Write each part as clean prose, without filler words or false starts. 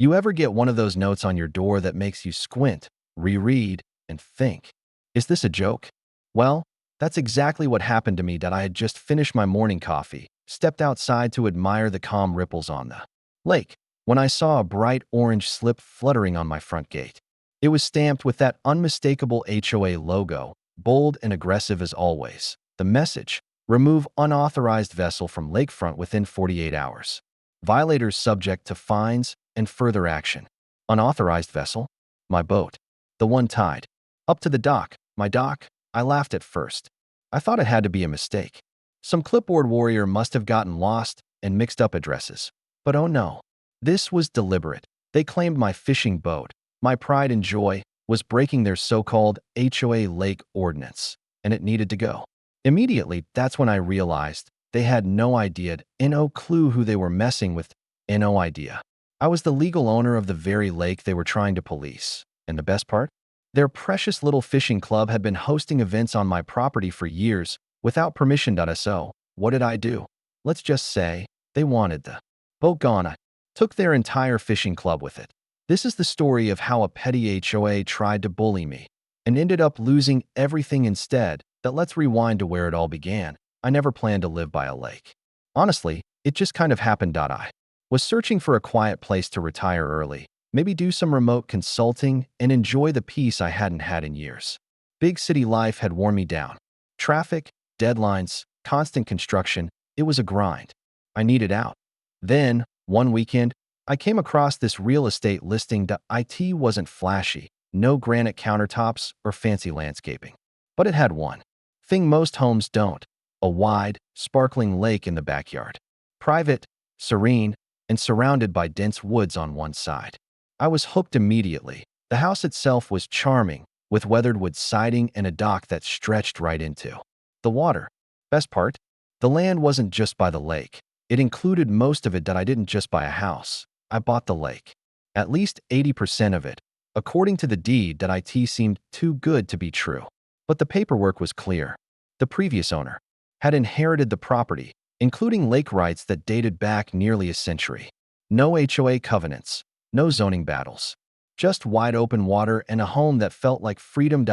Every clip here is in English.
You ever get one of those notes on your door that makes you squint, reread, and think, is this a joke? Well, that's exactly what happened to me that I had just finished my morning coffee, stepped outside to admire the calm ripples on the lake, when I saw a bright orange slip fluttering on my front gate. It was stamped with that unmistakable HOA logo, bold and aggressive as always. The message: remove unauthorized vessel from lakefront within 48 hours. Violators subject to fines and further action. Unauthorized vessel? My boat. The one tied up to the dock. My dock? I laughed at first. I thought it had to be a mistake. Some clipboard warrior must have gotten lost and mixed up addresses. But oh no. This was deliberate. They claimed my fishing boat, my pride and joy, was breaking their so-called HOA lake ordinance, and it needed to go. Immediately, that's when I realized they had no idea, no clue who they were messing with, and no idea. I was the legal owner of the very lake they were trying to police. And the best part? Their precious little fishing club had been hosting events on my property for years without permission. So, what did I do? Let's just say they wanted the boat gone. I took their entire fishing club with it. This is the story of how a petty HOA tried to bully me and ended up losing everything instead. That let's rewind to where it all began. I never planned to live by a lake. Honestly, it just kind of happened. I was searching for a quiet place to retire early, maybe do some remote consulting and enjoy the peace I hadn't had in years. Big city life had worn me down. Traffic, deadlines, constant construction, it was a grind. I needed out. Then, one weekend, I came across this real estate listing. It wasn't flashy, no granite countertops or fancy landscaping. But it had one thing most homes don't: a wide, sparkling lake in the backyard. Private, serene, and surrounded by dense woods on one side. I was hooked immediately. The house itself was charming, with weathered wood siding and a dock that stretched right into the water. Best part? The land wasn't just by the lake. It included most of it. That I didn't just buy a house. I bought the lake. At least 80% of it. According to the deed, that it seemed too good to be true. But the paperwork was clear. The previous owner had inherited the property, including lake rights that dated back nearly a century. No HOA covenants, no zoning battles, just wide open water and a home that felt like freedom.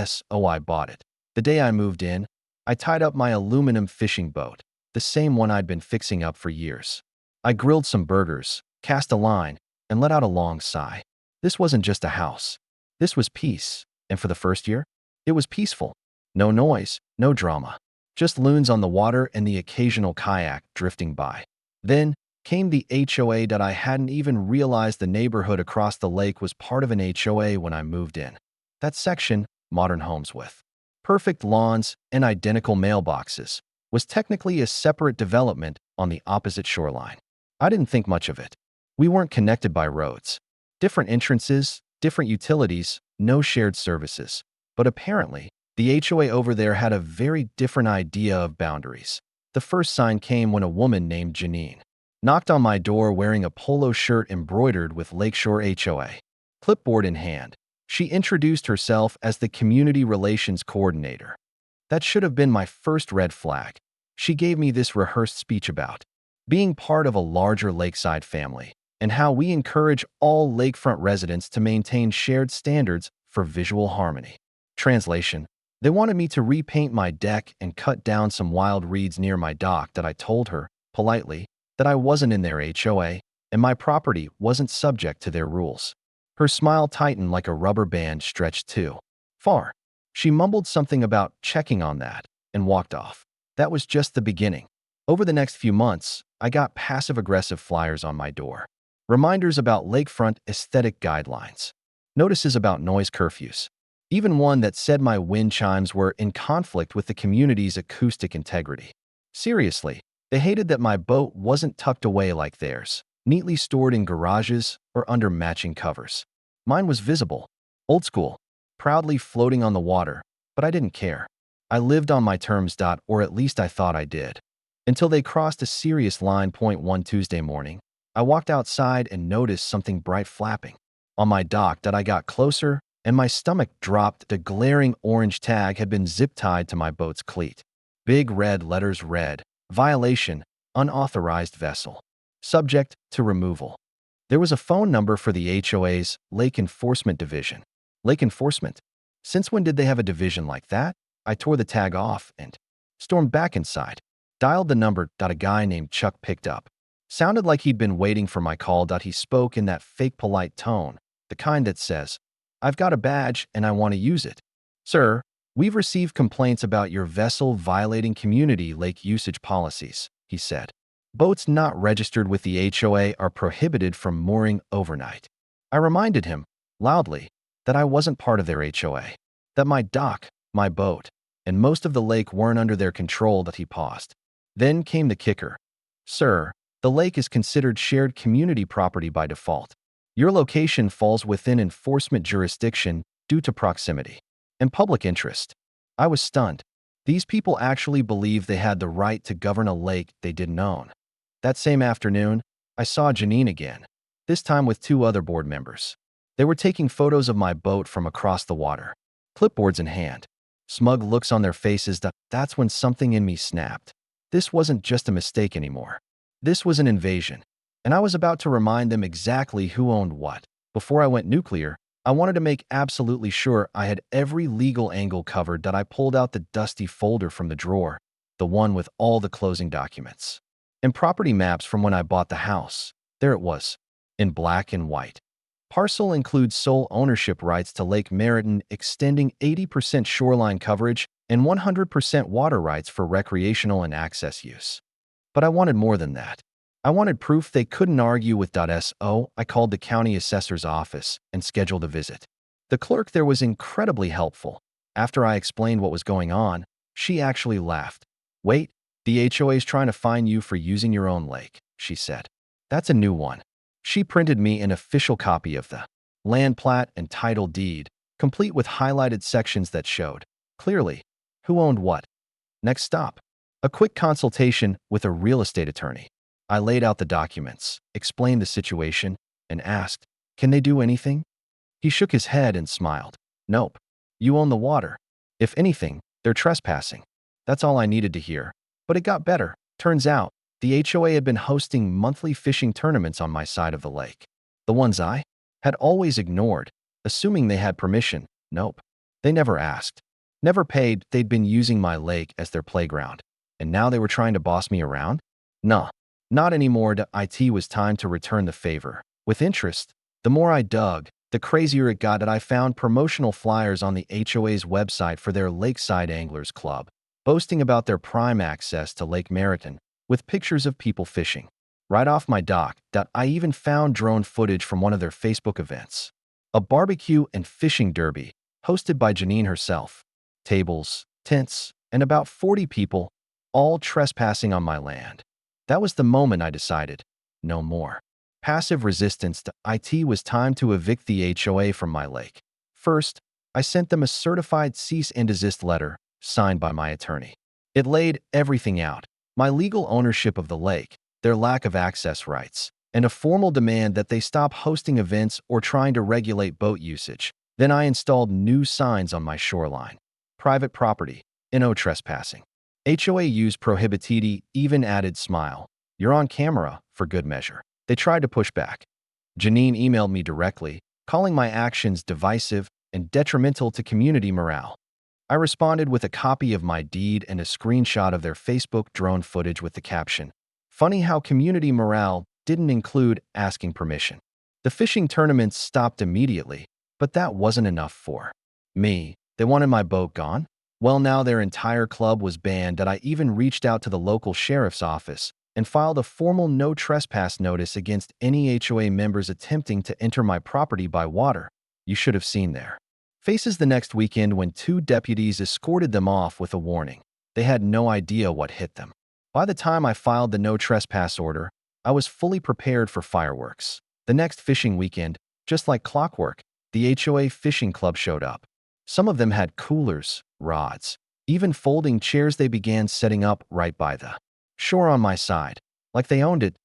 So I bought it. The day I moved in, I tied up my aluminum fishing boat, the same one I'd been fixing up for years. I grilled some burgers, cast a line, and let out a long sigh. This wasn't just a house. This was peace. And for the first year, it was peaceful. No noise, no drama. Just loons on the water and the occasional kayak drifting by. Then came the HOA. I hadn't even realized the neighborhood across the lake was part of an HOA when I moved in. That section, modern homes with perfect lawns and identical mailboxes, was technically a separate development on the opposite shoreline. I didn't think much of it. We weren't connected by roads. Different entrances, different utilities, no shared services. But apparently, the HOA over there had a very different idea of boundaries. The first sign came when a woman named Janine knocked on my door wearing a polo shirt embroidered with Lakeshore HOA. Clipboard in hand, she introduced herself as the Community Relations Coordinator. That should have been my first red flag. She gave me this rehearsed speech about being part of a larger lakeside family and how we encourage all lakefront residents to maintain shared standards for visual harmony. Translation: they wanted me to repaint my deck and cut down some wild reeds near my dock. That I told her, politely, that I wasn't in their HOA and my property wasn't subject to their rules. Her smile tightened like a rubber band stretched too far. She mumbled something about checking on that and walked off. That was just the beginning. Over the next few months, I got passive-aggressive flyers on my door. Reminders about lakefront aesthetic guidelines. Notices about noise curfews. Even one that said my wind chimes were in conflict with the community's acoustic integrity. Seriously, they hated that my boat wasn't tucked away like theirs, neatly stored in garages or under matching covers. Mine was visible, old school, proudly floating on the water, but I didn't care. I lived on my terms. Or at least I thought I did. Until they crossed a serious line. One Tuesday morning, I walked outside and noticed something bright flapping on my dock. I got closer, and my stomach dropped. The glaring orange tag had been zip-tied to my boat's cleat. Big red letters read, "Violation, unauthorized vessel. Subject to removal." There was a phone number for the HOA's Lake Enforcement Division. Lake Enforcement? Since when did they have a division like that? I tore the tag off and stormed back inside. Dialed the number. A guy named Chuck picked up. Sounded like he'd been waiting for my call. He spoke in that fake polite tone, the kind that says, "I've got a badge and I want to use it. Sir, we've received complaints about your vessel violating community lake usage policies," he said. "Boats not registered with the HOA are prohibited from mooring overnight." I reminded him, loudly, that I wasn't part of their HOA, that my dock, my boat, and most of the lake weren't under their control. He paused. Then came the kicker. "Sir, the lake is considered shared community property by default. Your location falls within enforcement jurisdiction due to proximity and public interest." I was stunned. These people actually believed they had the right to govern a lake they didn't own. That same afternoon, I saw Janine again, this time with 2 other board members. They were taking photos of my boat from across the water, clipboards in hand, smug looks on their faces. That's when something in me snapped. This wasn't just a mistake anymore. This was an invasion, and I was about to remind them exactly who owned what. Before I went nuclear, I wanted to make absolutely sure I had every legal angle covered. I pulled out the dusty folder from the drawer, the one with all the closing documents and property maps from when I bought the house. There it was, in black and white. Parcel includes sole ownership rights to Lake Meriton, extending 80% shoreline coverage and 100% water rights for recreational and access use. But I wanted more than that. I wanted proof they couldn't argue with. I called the county assessor's office and scheduled a visit. The clerk there was incredibly helpful. After I explained what was going on, she actually laughed. "Wait, the HOA's trying to fine you for using your own lake," she said. "That's a new one." She printed me an official copy of the land plat and title deed, complete with highlighted sections that showed, clearly, who owned what. Next stop, a quick consultation with a real estate attorney. I laid out the documents, explained the situation, and asked, "Can they do anything?" He shook his head and smiled. "Nope. You own the water. If anything, they're trespassing." That's all I needed to hear. But it got better. Turns out, the HOA had been hosting monthly fishing tournaments on my side of the lake. The ones I had always ignored, assuming they had permission. Nope. They never asked. Never paid. They'd been using my lake as their playground. And now they were trying to boss me around? Nah. Not anymore. It was time to return the favor. With interest, the more I dug, the crazier it got. That I found promotional flyers on the HOA's website for their Lakeside Anglers Club, boasting about their prime access to Lake Meriton, with pictures of people fishing. Right off my dock, I even found drone footage from one of their Facebook events. A barbecue and fishing derby, hosted by Janine herself. Tables, tents, and about 40 people, all trespassing on my land. That was the moment I decided, no more. Passive resistance. It was time to evict the HOA from my lake. First, I sent them a certified cease and desist letter, signed by my attorney. It laid everything out: my legal ownership of the lake, their lack of access rights, and a formal demand that they stop hosting events or trying to regulate boat usage. Then I installed new signs on my shoreline. Private property, no trespassing. HOA use prohibited, even added smile. You're on camera, for good measure. They tried to push back. Janine emailed me directly, calling my actions divisive and detrimental to community morale. I responded with a copy of my deed and a screenshot of their Facebook drone footage with the caption, "Funny how community morale didn't include asking permission." The fishing tournaments stopped immediately, but that wasn't enough for me. They wanted my boat gone? Well, now their entire club was banned. I even reached out to the local sheriff's office and filed a formal no trespass notice against any HOA members attempting to enter my property by water. You should have seen their faces the next weekend when 2 deputies escorted them off with a warning. They had no idea what hit them. By the time I filed the no trespass order, I was fully prepared for fireworks. The next fishing weekend, just like clockwork, the HOA fishing club showed up. Some of them had coolers, rods, even folding chairs they began setting up right by the shore on my side, like they owned it.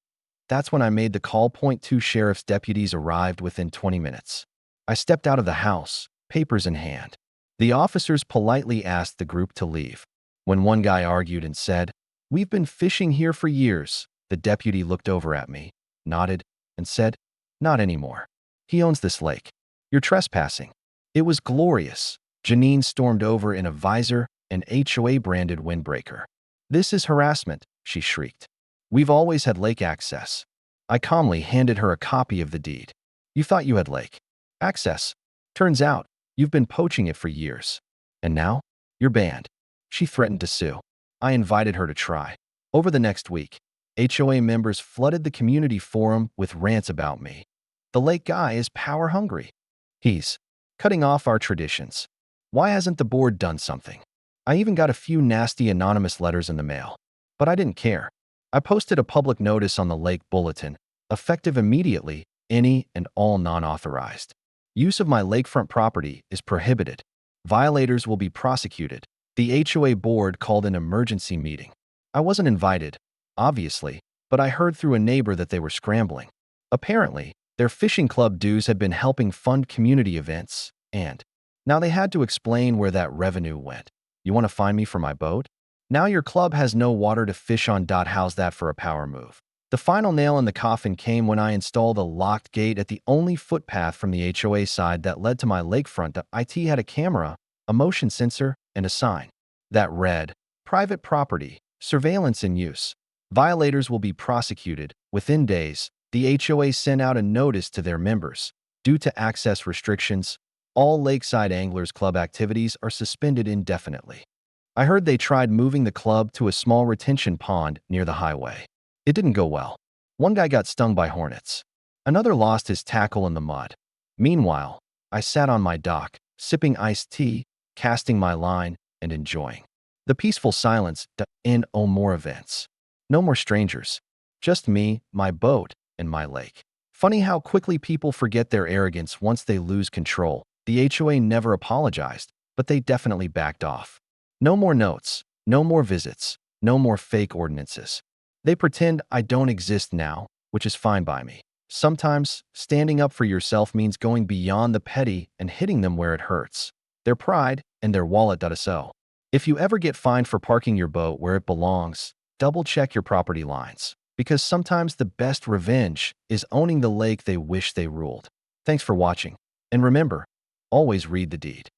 That's when I made the call. 2 sheriff's deputies arrived within 20 minutes. I stepped out of the house, papers in hand. The officers politely asked the group to leave. When one guy argued and said, "We've been fishing here for years," the deputy looked over at me, nodded, and said, Not anymore. He owns this lake. You're trespassing. It was glorious. Janine stormed over in a visor and HOA-branded windbreaker. This is harassment, she shrieked. We've always had lake access. I calmly handed her a copy of the deed. You thought you had lake access. Turns out, you've been poaching it for years. And now, you're banned. She threatened to sue. I invited her to try. Over the next week, HOA members flooded the community forum with rants about me. The lake guy is power-hungry. He's cutting off our traditions. Why hasn't the board done something? I even got a few nasty anonymous letters in the mail. But I didn't care. I posted a public notice on the lake bulletin, effective immediately, any and all non-authorized use of my lakefront property is prohibited. Violators will be prosecuted. The HOA board called an emergency meeting. I wasn't invited, obviously, but I heard through a neighbor that they were scrambling. Apparently, their fishing club dues had been helping fund community events, and now they had to explain where that revenue went. You want to find me for my boat? Now your club has no water to fish on. How's that for a power move? The final nail in the coffin came when I installed a locked gate at the only footpath from the HOA side that led to my lakefront. IT had a camera, a motion sensor, and a sign that read, "Private property, surveillance in use. Violators will be prosecuted." Within days, the HOA sent out a notice to their members. Due to access restrictions, all Lakeside Anglers Club activities are suspended indefinitely. I heard they tried moving the club to a small retention pond near the highway. It didn't go well. One guy got stung by hornets. Another lost his tackle in the mud. Meanwhile, I sat on my dock, sipping iced tea, casting my line, and enjoying the peaceful silence. No more events. No more strangers. Just me, my boat, and my lake. Funny how quickly people forget their arrogance once they lose control. The HOA never apologized, but they definitely backed off. No more notes, no more visits, no more fake ordinances. They pretend I don't exist now, which is fine by me. Sometimes, standing up for yourself means going beyond the petty and hitting them where it hurts. Their pride and their wallet. So, if you ever get fined for parking your boat where it belongs, double-check your property lines, because sometimes the best revenge is owning the lake they wish they ruled. Thanks for watching, and remember, always read the deed.